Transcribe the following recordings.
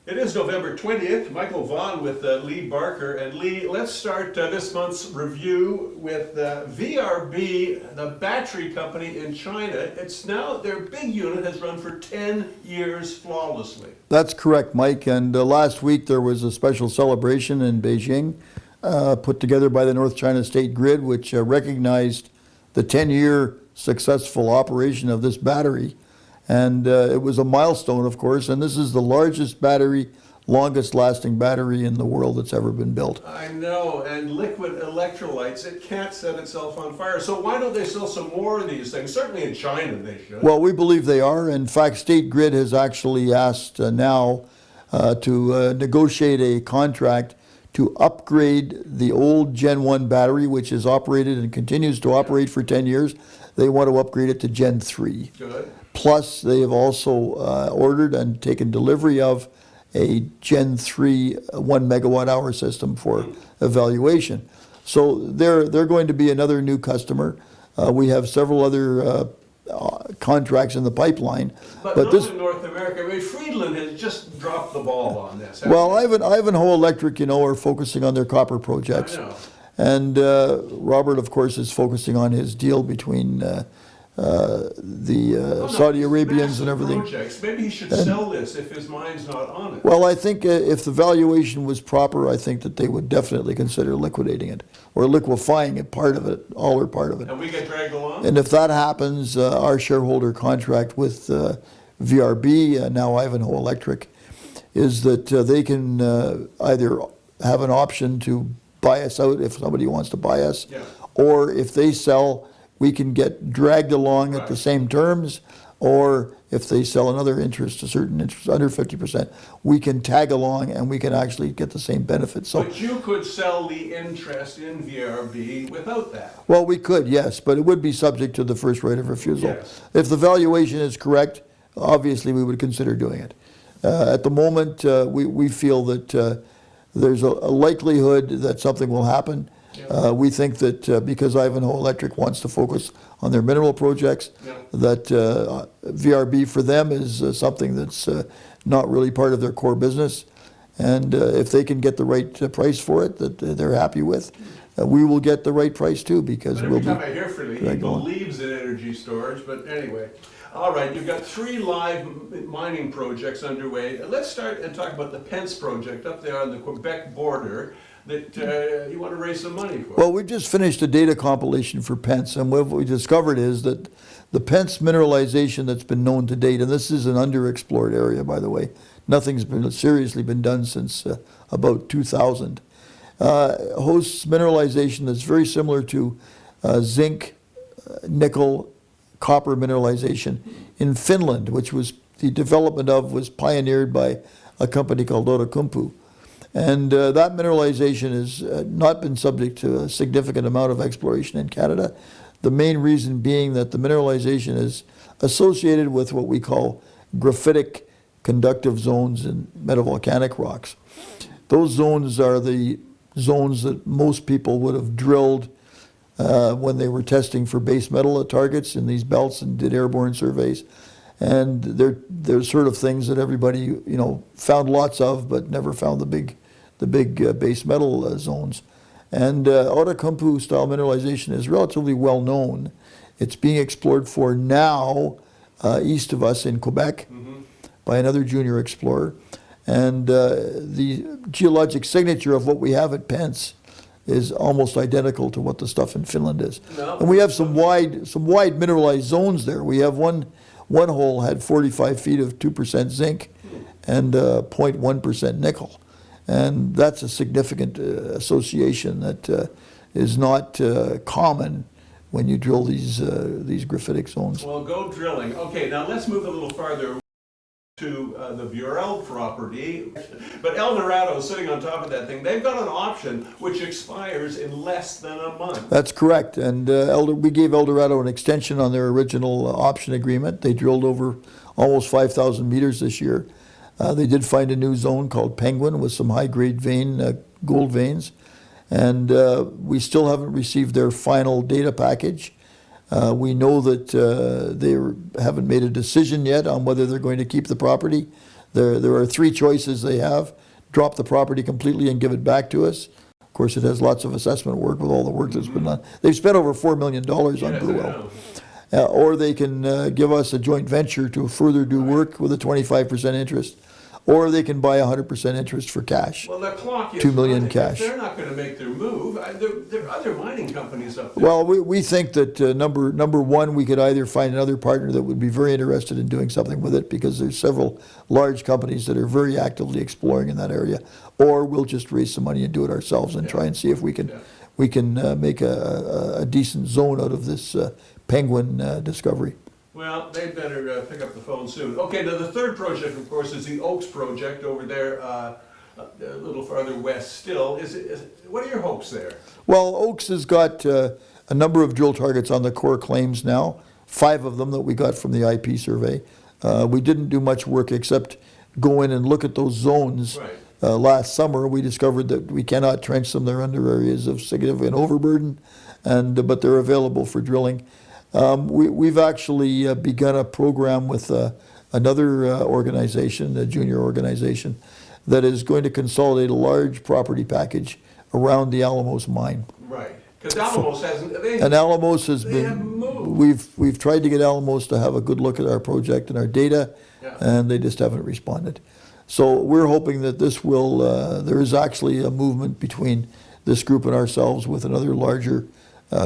It is November 20th. Michael Vaughan with Lee Barker. And Lee, let's start this month's review with VRB, the battery company in China. It's now, their big unit has run for 10 years flawlessly. That's correct, Mike. And last week there was a special celebration in Beijing put together by the North China State Grid, which recognized the 10-year successful operation of this battery. And it was a milestone, of course, and this is the largest battery, longest lasting battery in the world that's ever been built. I know, and liquid electrolytes, it can't set itself on fire. So why don't they sell some more of these things? Certainly in China they should. Well, we believe they are. In fact, State Grid has actually asked now to negotiate a contract to upgrade the old Gen 1 battery, which is operated and continues to operate for 10 years. They want to upgrade it to Gen 3. Good. Plus, they have also ordered and taken delivery of a Gen 3 1 megawatt hour system for evaluation. So they're going to be another new customer. We have several other contracts in the pipeline. But not in North America. I mean, Friedland has just dropped the ball on this. Well, Ivanhoe Electric, are focusing on their copper projects. I know. And Robert, of course, is focusing on his deal between Saudi Arabians and everything. Projects. Maybe he should sell this if his mind's not on it. Well, I think if the valuation was proper, I think that they would definitely consider liquidating it or liquefying it, part of it, all or part of it. And we get dragged along? And if that happens, our shareholder contract with VRB, now Ivanhoe Electric, is that they can either have an option to buy us out if somebody wants to buy us, yeah, or if they sell, we can get dragged along at the same terms, or if they sell another interest, a certain interest, under 50%, we can tag along and we can actually get the same benefits. So, but you could sell the interest in VRB without that. well, we could, yes, but it would be subject to the first right of refusal. Yes. If the valuation is correct, obviously we would consider doing it. At the moment, we feel that there's a likelihood that something will happen. Yeah. We think that because Ivanhoe Electric wants to focus on their mineral projects, Yeah, that VRB for them is something that's not really part of their core business. And if they can get the right price for it that they're happy with, we will get the right price too, because but we'll every be... time I hear from him, he believes in energy storage, but anyway. All right, you've got 3 live mining projects underway. Let's start and talk about the Pense project up there on the Quebec border that you want to raise some money for. Well, we've just finished a data compilation for Pense, and what we discovered is that the Pense mineralization that's been known to date, and this is an underexplored area, by the way, nothing's been seriously been done since about 2000, hosts mineralization that's very similar to zinc, nickel, copper mineralization in Finland, which was the development of was pioneered by a company called Outokumpu. And that mineralization has not been subject to a significant amount of exploration in Canada. The main reason being that the mineralization is associated with what we call graphitic conductive zones in metavolcanic rocks. Those zones are the zones that most people would have drilled when they were testing for base metal targets in these belts and did airborne surveys. And they're sort of things that everybody found lots of, but never found the big base metal zones. And Outokumpu style mineralization is relatively well known. It's being explored for now east of us in Quebec by another junior explorer. And the geologic signature of what we have at Pense is almost identical to what the stuff in Finland is. No. And we have some wide mineralized zones there. We have one hole had 45 feet of 2% zinc and 0.1% nickel. And that's a significant association that is not common when you drill these graphitic zones. Well, go drilling. Okay, now let's move a little farther to the Bruell property. But El Dorado is sitting on top of that thing. They've got an option which expires in less than a month. That's correct. And we gave El Dorado an extension on their original option agreement. They drilled over almost 5,000 meters this year. They did find a new zone called Penguin with some high-grade gold veins. And we still haven't received their final data package. We know that they haven't made a decision yet on whether they're going to keep the property. There are three choices they have: drop the property completely and give it back to us. Of course, it has lots of assessment work with all the work that's been done. They've spent over $4 million on Yes, I Bruell. know. Or they can give us a joint venture to further do work with a 25% interest. Or they can buy 100% interest for cash. Well, the clock is $2 million running. cash. If they're not going to make their move, there are other mining companies up there. Well, we think that number one, we could either find another partner that would be very interested in doing something with it, because there's several large companies that are very actively exploring in that area, or we'll just raise some money and do it ourselves and try and see if we can make a decent zone out of this penguin discovery. Well, they better pick up the phone soon. Okay, now the third project, of course, is the Oaks project over there, a little farther west still. What are your hopes there? Well, Oaks has got a number of drill targets on the core claims now, 5 of them that we got from the IP survey. We didn't do much work except go in and look at those zones. Right. Last summer, we discovered that we cannot trench them. They're under areas of significant overburden, but they're available for drilling. We've actually begun a program with another organization, a junior organization, that is going to consolidate a large property package around the Alamos mine. Right, because Alamos hasn't, And Alamos has they haven't been, moved. we've tried to get Alamos to have a good look at our project and our data, Yeah. and they just haven't responded. So we're hoping that this will, there is actually a movement between this group and ourselves with another larger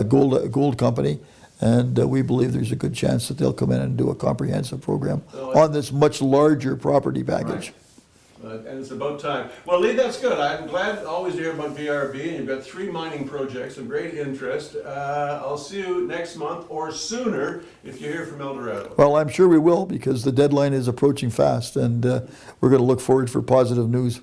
gold company, and we believe there's a good chance that they'll come in and do a comprehensive program on this much larger property package. Right. And it's about time. Well, Lee, that's good. I'm glad always to hear about VRB, and you've got 3 mining projects of great interest. I'll see you next month or sooner if you hear from El Dorado. Well, I'm sure we will, because the deadline is approaching fast, and we're going to look forward for positive news.